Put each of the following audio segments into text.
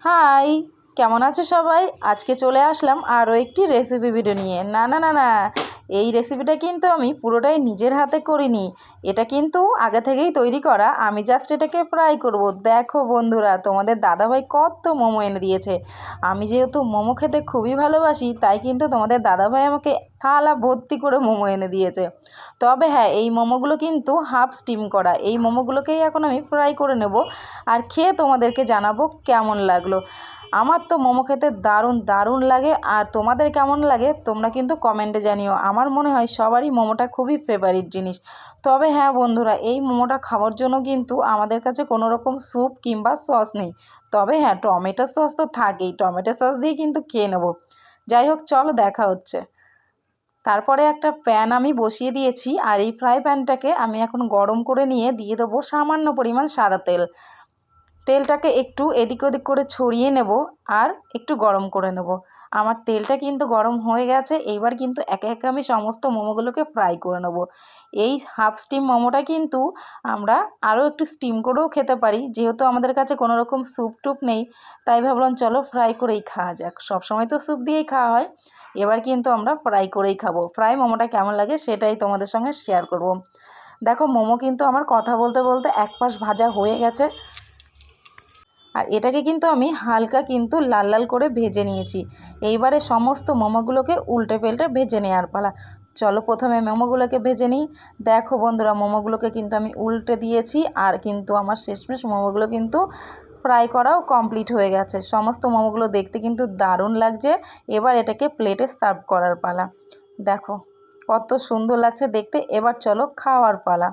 High, কেমন আছো সবাই? আজকে চলে আসলাম আরও একটি রেসিপি ভিডিও নিয়ে। না, এই রেসিপিটা কিন্তু আমি পুরোটাই নিজের হাতে করিনি। এটা কিন্তু আগে থেকেই তৈরি করা, আমি জাস্ট এটাকে ফ্রাই করব। দেখো বন্ধুরা, তোমাদের দাদাভাই কত মোমো এনে দিয়েছে। আমি যেহেতু মোমো খেতে খুবই ভালোবাসি, তাই কিন্তু তোমাদের দাদাভাই আমাকে থালা ভর্তি করে মোমো এনে দিয়েছে। তবে হ্যাঁ, এই মোমোগুলো কিন্তু হাফ স্টিম করা। এই মোমোগুলোকেই এখন আমি ফ্রাই করে নেব আর খেয়ে তোমাদেরকে জানাবো কেমন লাগলো। আমার তো মোমো খেতে দারুণ দারুণ লাগে। আর তোমাদের কেমন লাগে তোমরা কিন্তু কমেন্টে জানিও। আমার মনে হয় সবারই মোমোটা খুবই ফেভারিট জিনিস। তবে হ্যাঁ বন্ধুরা, এই মোমোটা খাওয়ার জন্য কিন্তু আমাদের কাছে কোনো রকম স্যুপ কিংবা সস নেই। তবে হ্যাঁ, টমেটো সস তো থাকেই, টমেটো সস দিয়ে কিন্তু খেয়ে নেবো। যাই হোক, চলো দেখা হচ্ছে। তারপরে একটা প্যান আমি বসিয়ে দিয়েছি, আর এই ফ্রাই প্যানটাকে আমি এখন গরম করে নিয়ে দিয়ে দেবো সামান্য পরিমাণ সাদা তেল। তেলটাকে একটু এদিক ওদিক করে ছড়িয়ে নেব আর একটু গরম করে নেব। আমার তেলটা কিন্তু গরম হয়ে গেছে। এইবার কিন্তু একে একে আমি সমস্ত মোমোগুলোকে ফ্রাই করে নেব। এই হাফ স্টিম মোমোটা কিন্তু আমরা আরও একটু স্টিম করেও খেতে পারি, যেহেতু আমাদের কাছে কোনো রকম স্যুপ টুপ নেই। তাই ভাবলাম চলো ফ্রাই করেই খাওয়া যাক। সবসময় তো স্যুপ দিয়েই খাওয়া হয়, এবার কিন্তু আমরা ফ্রাই করেই খাবো। ফ্রাই মোমোটা কেমন লাগে সেটাই তোমাদের সঙ্গে শেয়ার করব। দেখো, মোমো কিন্তু আমার কথা বলতে বলতে এক পাশ ভাজা হয়ে গেছে। আর এটাকে কিন্তু আমি হালকা কিন্তু লাল লাল করে ভেজে নিয়েছি। এইবারে সমস্ত মোমোগুলোকে উল্টে পাল্টে ভেজে নেওয়ার পালা। চলো প্রথমে মোমোগুলোকে ভেজে নিই। দেখো বন্ধুরা, মোমোগুলোকে কিন্তু আমি উল্টে দিয়েছি, আর কিন্তু আমার শেষমেশ মোমোগুলো কিন্তু ফ্রাই করাও কমপ্লিট হয়ে গেছে। সমস্ত মোমোগুলো দেখতে কিন্তু দারুণ লাগছে। এবার এটাকে প্লেটে সার্ভ করার পালা। দেখো কত সুন্দর লাগছে দেখতে। এবার চলো খাওয়ার পালা।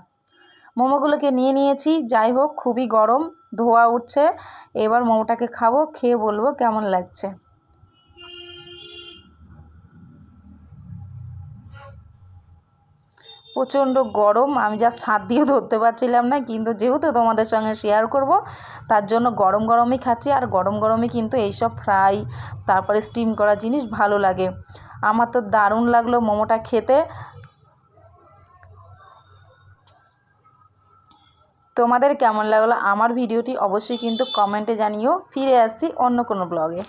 মোমোগুলোকে নিয়ে নিয়েছি। যাই হোক, খুবই গরম, ধোয়া উঠছে। এবার মোমোটাকে খাবো, খেয়ে বলবো কেমন লাগছে। প্রচণ্ড গরম, আমি জাস্ট হাত দিয়ে ধরতে পারছিলাম না, কিন্তু যেহেতু তোমাদের সঙ্গে শেয়ার করব তার জন্য গরম গরমই খাচ্ছি। আর গরম গরমই কিন্তু এইসব ফ্রাই তারপরে স্টিম করা জিনিস ভালো লাগে। আমার তো দারুণ লাগলো মোমোটা খেতে। তোমাদের কেমন লাগলো আমার ভিডিওটি অবশ্যই কিন্তু কমেন্টে জানিও। ফিরে আসছি অন্য কোনো ব্লগে।